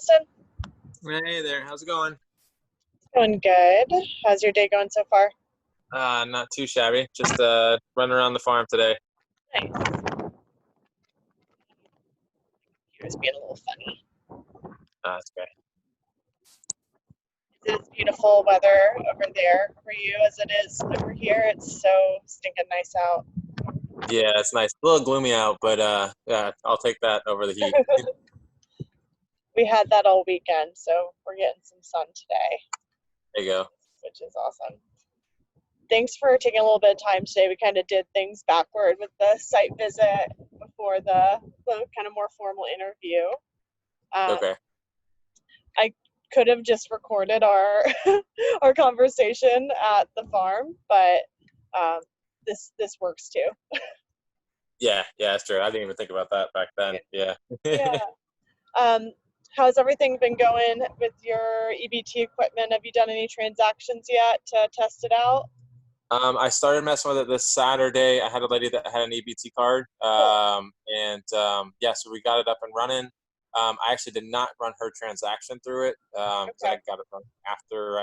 Austin? Hey there, how's it going? Going good. How's your day going so far? Not too shabby. Just running around the farm today. Nice. Here's being a little funny. That's great. It is beautiful weather over there for you as it is over here. It's so stinking nice out. Yeah, it's nice. A little gloomy out, but yeah, I'll take that over the heat. We had that all weekend, so we're getting some sun today, There you go. which is awesome. Thanks for taking a little bit of time today. We kind of did things backward with the site visit before the kind of more formal interview. Okay. I could have just recorded our our conversation at the farm, but this works too. Yeah, that's true. I didn't even think about that back then. Yeah. Yeah. Um, how's everything been going with your EBT equipment? Have you done any transactions yet to test it out? I started messing with it this Saturday. I had a lady that had an EBT card, Cool. yeah, so we got it up and running. I actually did not run her transaction through it because Okay. I got it run after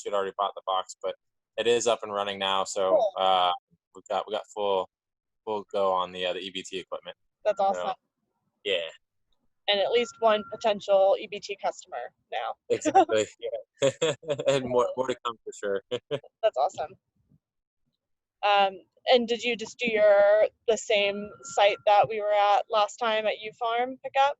she'd already bought the box, but it is up and running now. So Cool. we got full go on the EBT equipment. That's So awesome. yeah, And at least one potential EBT customer now. exactly. Yeah, and more to come for sure. That's awesome. And did you just do the same site that we were at last time at U Farm pickup?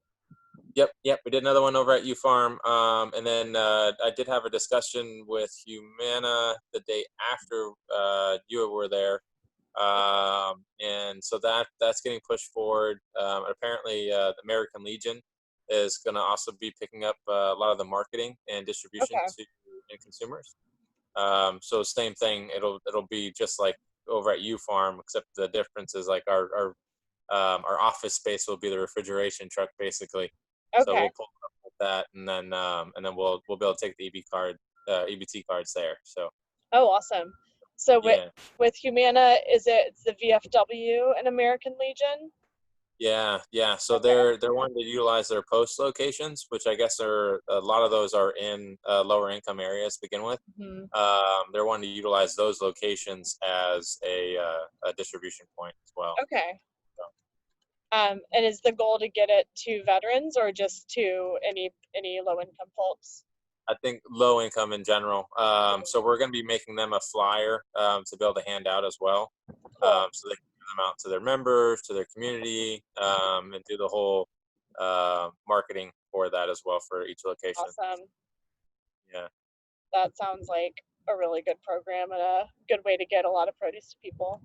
Yep. We did another one over at U Farm, and then I did have a discussion with Humana the day after you were there, and so that's getting pushed forward. Apparently, the American Legion is going to also be picking up a lot of the marketing and distribution Okay. to consumers. So same thing. It'll be just like over at U Farm, except the difference is like our office space will be the refrigeration truck basically. So Okay. we'll pull up with that, and then we'll be able to take the EBT cards there. So Oh, awesome. So with yeah, with Humana, it's the VFW and American Legion? yeah. So Okay. they're wanting to utilize their post locations, which I guess are a lot of those are in lower income areas to begin with. Hmm. They're wanting to utilize those locations as a distribution point as well. Okay. So, And is the goal to get it to veterans or just to any low income folks? I think low income in general. So we're going to be making them a flyer to be able to hand out as well, Cool. so they can give them out to their members, to their community, and do the whole marketing for that as well for each location. Awesome. Yeah, That sounds like a really good program and a good way to get a lot of produce to people.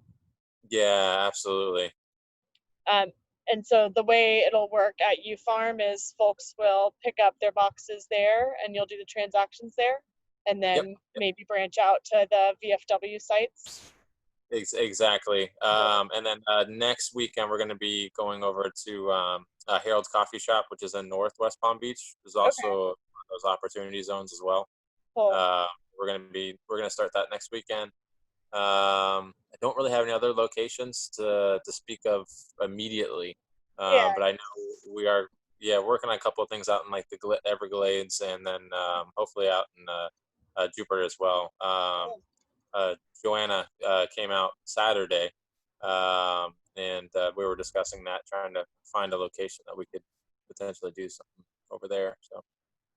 yeah, absolutely. Um, and so the way it'll work at U Farm is folks will pick up their boxes there and you'll do the transactions there and Yep, then maybe branch out to the VFW sites. exactly. Cool. And then next weekend we're going to be going over to Harold's Coffee Shop, which is in Northwest Palm Beach. There's also Okay, one of those opportunity zones as well. cool. Uh, we're gonna start that next weekend. I don't really have any other locations to speak of immediately, Yeah, but I know we are working on a couple of things out in like the Everglades, and then hopefully out in Jupiter as well. cool. Joanna came out Saturday, and we were discussing that, trying to find a location that we could potentially do something over there. So.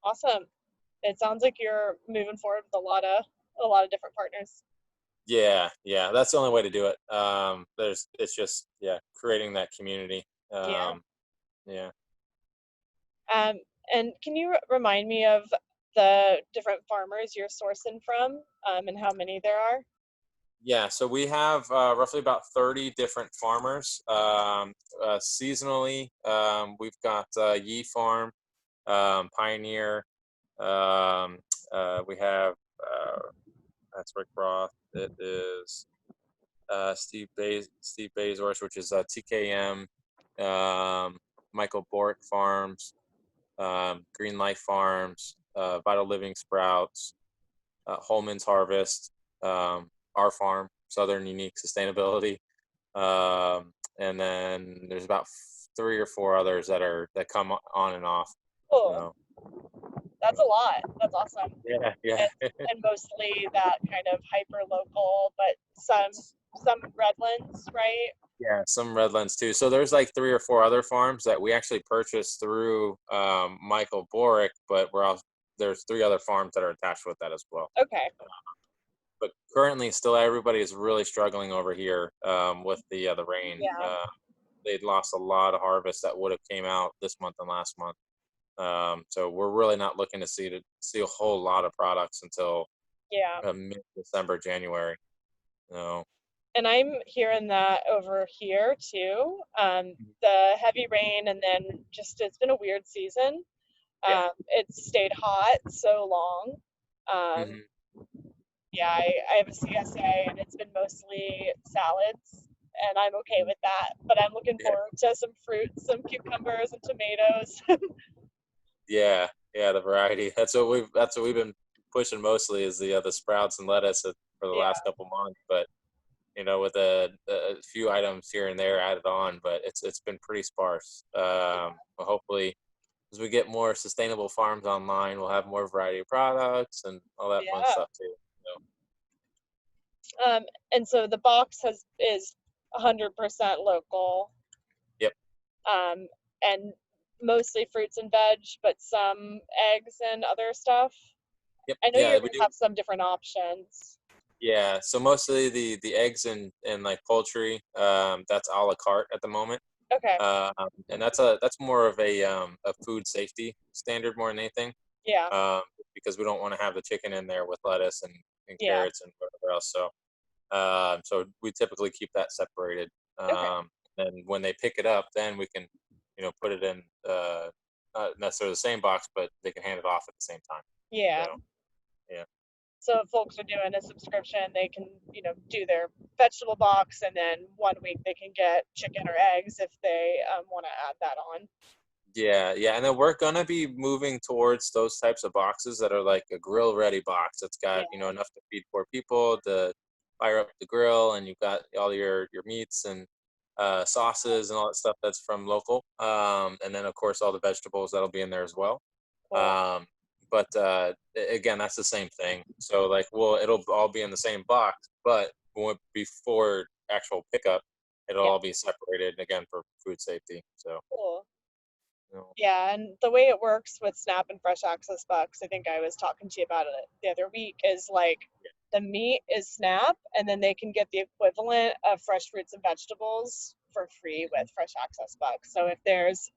Awesome. It sounds like you're moving forward with a lot of different partners. Yeah, that's the only way to do it. It's just creating that community. Yeah. Yeah, Um, and can you remind me of the different farmers you're sourcing from, and how many there are? yeah. So we have roughly about 30 different farmers. Seasonally, we've got Yee Farm, Pioneer. Um, we have that's Rick Roth. It is Steve Bezos, which is TKM. Michael Bort Farms. Green Life Farms, Vital Living Sprouts, Holman's Harvest, our farm, Southern Unique Sustainability, and then there's about 3 or 4 others that come on and off. Cool. So That's a lot. That's awesome. yeah, yeah. And mostly that kind of hyper local, but some Redlands, right? Yeah, some Redlands too. So there's like 3 or 4 other farms that we actually purchased through Michael Borick, but there's 3 other farms that are attached with that as well. Okay. But currently, still everybody is really struggling over here with the rain. Yeah. They'd lost a lot of harvest that would have came out this month and last month. So we're really not looking to see a whole lot of products until Yeah. mid-December, January. No. And I'm hearing that over here too. The heavy rain and then just it's been a weird season. Yeah. It's stayed hot so long. Um, Hmm. yeah, I have a CSA and it's been mostly salads, and I'm okay with that. But I'm looking Yeah. forward to some fruits, some cucumbers and tomatoes. Yeah. Yeah. The variety. That's what we've been pushing mostly is the sprouts and lettuce for the Yeah, last couple months. But with a few items here and there added on, but it's been pretty sparse. But hopefully, as we get more sustainable farms online, we'll have more variety of products and all that fun yeah. stuff too. So, And so the box is 100% local, yep, um, and mostly fruits and veg, but some eggs and other stuff. yep, I know yeah, you're we gonna do. have some different options. Yeah, so mostly the eggs and like poultry, that's a la carte at the moment. Okay. And that's more of a food safety standard more than anything, Yeah. um, because we don't want to have the chicken in there with lettuce and Yeah. carrots and whatever else. So we typically keep that separated. Okay. And when they pick it up, then we can, put it in not necessarily the same box, but they can hand it off at the same time. Yeah. So yeah, So if folks are doing a subscription, they can, do their vegetable box, and then one week they can get chicken or eggs if they want to add that on. yeah, yeah. And then we're gonna be moving towards those types of boxes that are like a grill ready box that's got Yeah. enough to feed 4 people to fire up the grill, and you've got all your meats and sauces and all that stuff that's from local. And then of course all the vegetables that'll be in there as well. Cool. Um, but again, that's the same thing. So like, it'll all be in the same box, but before actual pickup, it'll Yeah. all be separated again for food safety. So, Cool. you know, Yeah, and the way it works with SNAP and Fresh Access Bucks, I think I was talking to you about it the other week, is like the meat is SNAP, and then they can get the equivalent of fresh fruits and vegetables for free with Fresh Access Bucks. So if there's,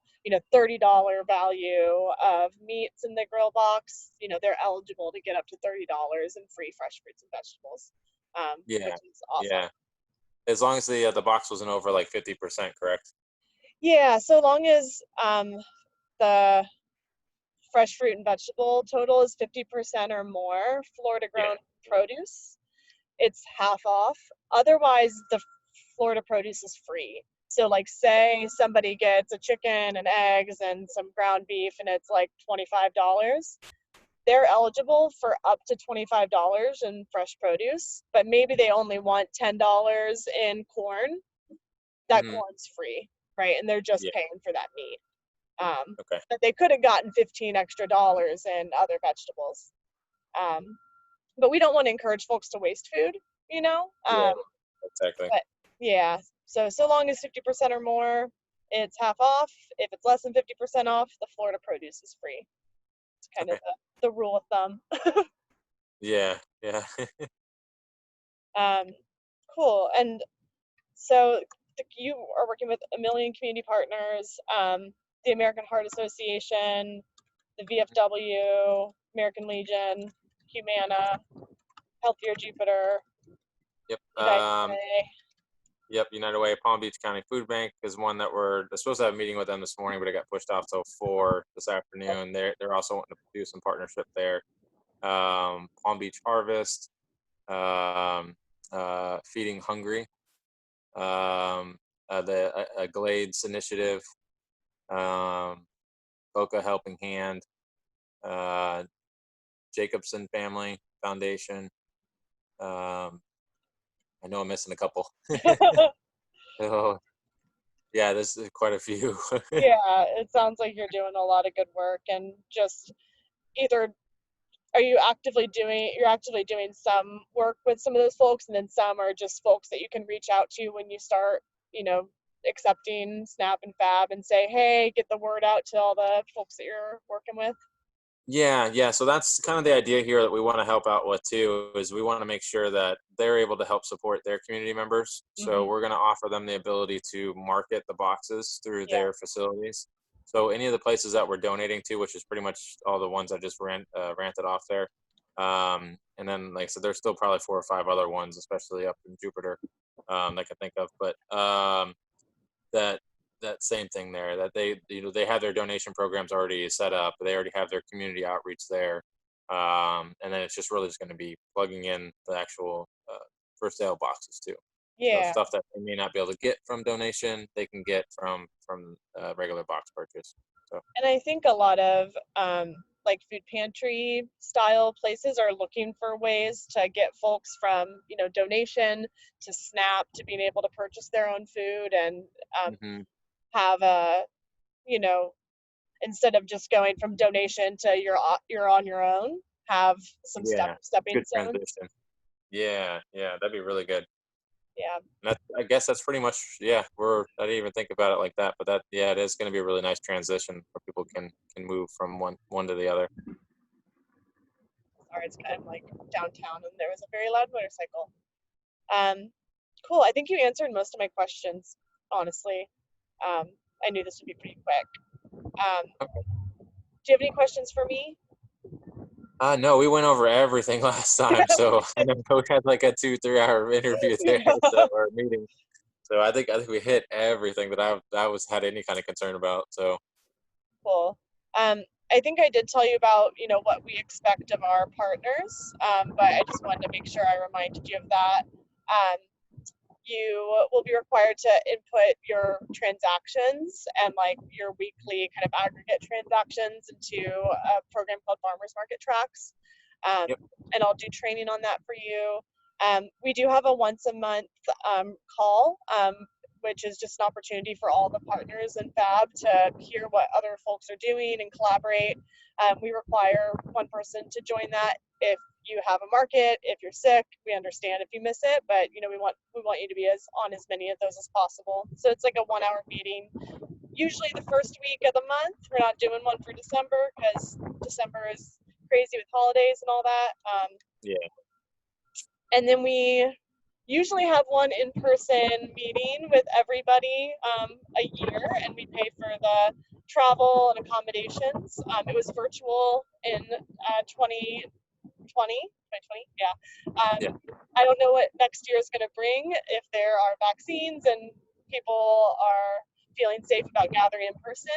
$30 value of meats in the grill box, they're eligible to get up to $30 in free fresh fruits and vegetables, which yeah, is awesome. yeah. As long as the box wasn't over like 50%, correct? Yeah, so long as the fresh fruit and vegetable total is 50% or more Florida Yeah. grown produce, it's half off. Otherwise, the Florida produce is free. So, like, say somebody gets a chicken and eggs and some ground beef and it's like $25, they're eligible for up to $25 in fresh produce, but maybe they only want $10 in corn. That Hmm. corn's free, right? And they're just Yeah. paying for that meat. Okay. But they could have gotten 15 extra dollars in other vegetables. Um, but we don't want to encourage folks to waste food, you know? Yeah. Exactly. But yeah, so long as 50% or more, it's half off. If it's less than 50% off, the Florida produce is free. It's kind of Okay. the rule of thumb. Yeah. Yeah. Um, cool. And so you are working with a million community partners, the American Heart Association, the VFW, American Legion, Humana, Healthier Jupiter, Yep. United Way. Yep. United Way, Palm Beach County Food Bank is one that we're supposed to have a meeting with them this morning, but it got pushed off till 4 this afternoon. They're also wanting to do some partnership there. Palm Beach Harvest, um, Feeding Hungry, the Glades Initiative, Boca Helping Hand, uh, Jacobson Family Foundation. I know I'm missing a couple. So, Yeah, there's quite a few. Yeah, it sounds like you're doing a lot of good work, and just either are you you're actively doing some work with some of those folks, and then some are just folks that you can reach out to when you start, accepting SNAP and FAB and say, hey, get the word out to all the folks that you're working with. Yeah. So that's kind of the idea here that we want to help out with too, is we want to make sure that they're able to help support their community members. So Hmm. we're going to offer them the ability to market the boxes through Yeah. their facilities. So any of the places that we're donating to, which is pretty much all the ones I just ranted off there, and then like I said, there's still probably 4 or 5 other ones, especially up in Jupiter, I can think of. But that that same thing there, that they have their donation programs already set up, they already have their community outreach there, and then it's just really just going to be plugging in the actual for sale boxes too. So Yeah. stuff that they may not be able to get from donation, they can get from regular box purchase. So And I think a lot of like food pantry style places are looking for ways to get folks from, donation to SNAP to being able to purchase their own food, and um, hmm have you know, instead of just going from donation to you're on your own, have some yeah, stepping good stones. transition. Yeah, that'd be really good. Yeah. And I guess that's pretty much, yeah. I didn't even think about it like that, but yeah, it is going to be a really nice transition where people can move from one to the other. Sorry, it's kind of like downtown, and there was a very loud motorcycle. Um, cool. I think you answered most of my questions, honestly. I knew this would be pretty quick. Okay. Do you have any questions for me? No, we went over everything last time, so I know we had like a 2 3 hour interview there, so or meeting. So I think we hit everything that I was had any kind of concern about. So Cool. Um, I think I did tell you about, what we expect of our partners, but I just wanted to make sure I reminded you of that. You will be required to input your transactions and like your weekly kind of aggregate transactions into a program called Farmers Market Tracks. Um, yep, and I'll do training on that for you. We do have a once a month call, which is just an opportunity for all the partners in FAB to hear what other folks are doing and collaborate. We require one person to join that. If you have a market, if you're sick, we understand if you miss it, but we want you to be on as many of those as possible. So it's like a 1 hour meeting. Usually the first week of the month. We're not doing one for December because December is crazy with holidays and all that. yeah, And then we usually have one in-person meeting with everybody a year, and we pay for the travel and accommodations. It was virtual in 2020. Yeah. yeah. I don't know what next year is going to bring, if there are vaccines and people are feeling safe about gathering in person.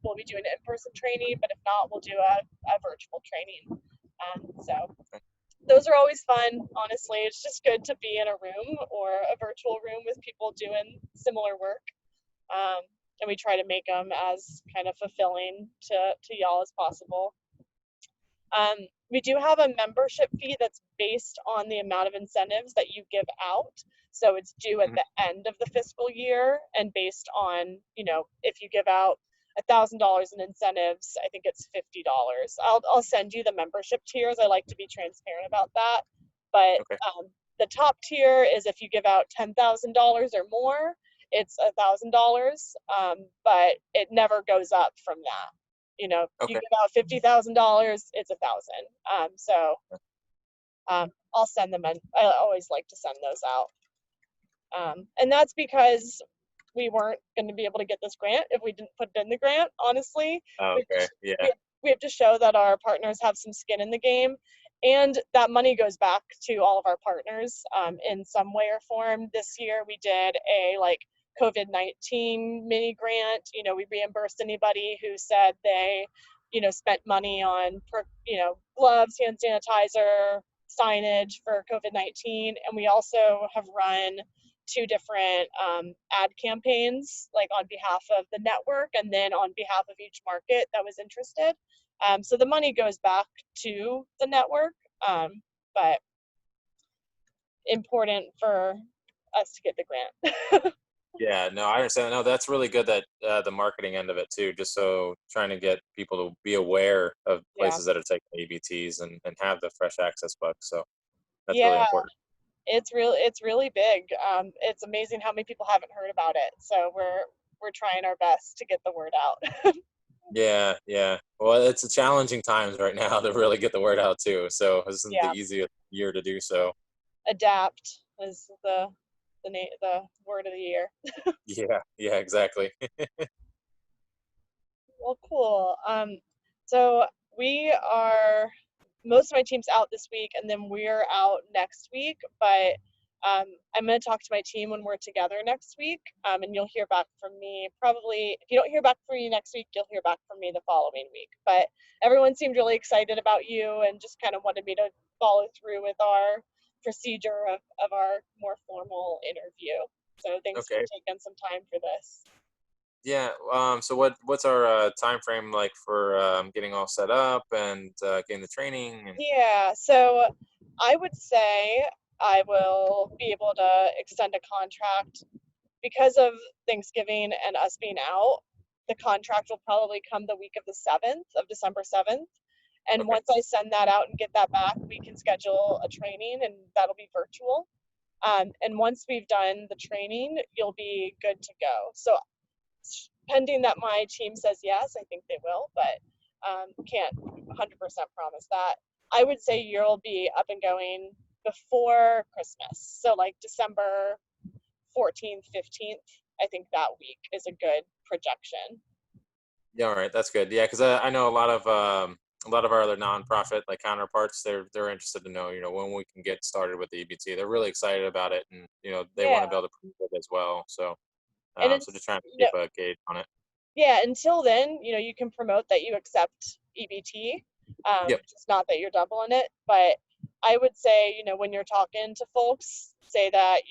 We'll be doing an in-person training, but if not, we'll do a virtual training. So those are always fun, honestly. It's just good to be in a room or a virtual room with people doing similar work. Um, and we try to make them as kind of fulfilling to y'all as possible. Um, we do have a membership fee that's based on the amount of incentives that you give out. So it's due at mhm, the end of the fiscal year, and based on, if you give out $1,000 in incentives, I think it's $50. I'll send you the membership tiers. I like to be transparent about that. But Okay, the top tier is if you give out $10,000 or more, it's $1,000, but it never goes up from that. You okay, give out $50,000, it's 1,000. I'll send them in. I always like to send those out. And that's because we weren't going to be able to get this grant if we didn't put it in the grant, honestly. We have okay, to, yeah, we have to show that our partners have some skin in the game. And that money goes back to all of our partners in some way or form. This year we did a COVID-19 mini grant. We reimbursed anybody who said they, spent money on, gloves, hand sanitizer, signage for COVID-19. And we also have run 2 different ad campaigns, like on behalf of the network and then on behalf of each market that was interested. So the money goes back to the network, but important for us to get the grant. Yeah, no, I understand. No, that's really good that the marketing end of it too, just so trying to get people to be aware of Yeah. places that are taking EBTs and have the fresh access bucks. So that's really Yeah, important. it's really big. It's amazing how many people haven't heard about it. So we're trying our best to get the word out. Yeah, yeah. Well, it's a challenging times right now to really get the word out too. So this isn't the Yeah, easiest year to do so. adapt is the word of the year. Yeah, yeah, exactly. Well, cool. So we are most of my team's out this week, and then we're out next week. But I'm going to talk to my team when we're together next week, and you'll hear back from me. Probably, if you don't hear back from me next week, you'll hear back from me the following week. But everyone seemed really excited about you, and just kind of wanted me to follow through with our procedure of our more formal interview. So thanks for Okay. taking some time for this. Yeah. So what's our time frame like for getting all set up and getting the training and Yeah, so I would say I will be able to extend a contract because of Thanksgiving and us being out. The contract will probably come the week of the 7th of December 7th. And okay. once I send that out and get that back, we can schedule a training and that'll be virtual. And once we've done the training, you'll be good to go. So pending that my team says yes, I think they will, but can't 100% promise that. I would say you'll be up and going before Christmas. So like December 14th, 15th, I think that week is a good projection. Yeah, all right, that's good. Yeah, because I know a lot of our other nonprofit like counterparts, they're interested to know, when we can get started with the EBT. They're really excited about it, and they want Yeah. to be able to prove it as well. So And so it's, just trying to keep a gauge on it. yeah, until then, you can promote that you accept EBT, Yep. just not that you're doubling it. But I would say, when you're talking to folks, say that,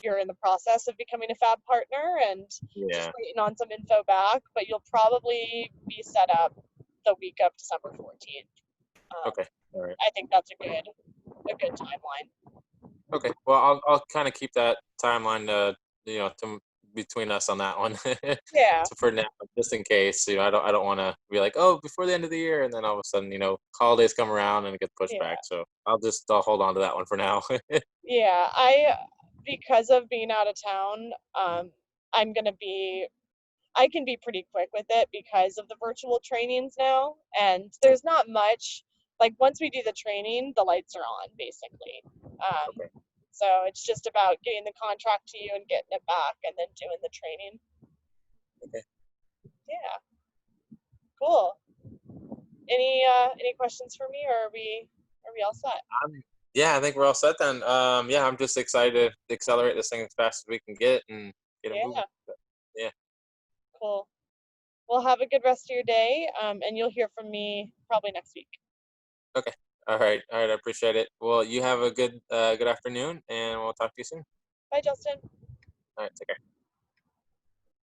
you're in the process of becoming a FAB partner and just Yeah. waiting on some info back, but you'll probably be set up the week of December 14th. Okay. All right. I think that's a good timeline. Okay. Well, I'll kind of keep that timeline, between us on that one, Yeah, so for now, just in case. I don't want to be like, oh, before the end of the year, and then all of a sudden, holidays come around and it gets pushed back. yeah, So I'll hold on to that one for now. yeah. Because of being out of town, I'm gonna be I can be pretty quick with it because of the virtual trainings now. And there's not much, like once we do the training, the lights are on basically. Okay. So it's just about getting the contract to you and getting it back and then doing the training. Okay. Yeah, cool. Any questions for me or are we all set? Yeah, I think we're all set then. Yeah, I'm just excited to accelerate this thing as fast as we can and get it moving. Yeah, But, yeah. cool. Well, have a good rest of your day, and you'll hear from me probably next week. Okay. All right. All right. I appreciate it. Well, you have a good afternoon, and we'll talk to you soon. Bye, Justin. All right. Take care.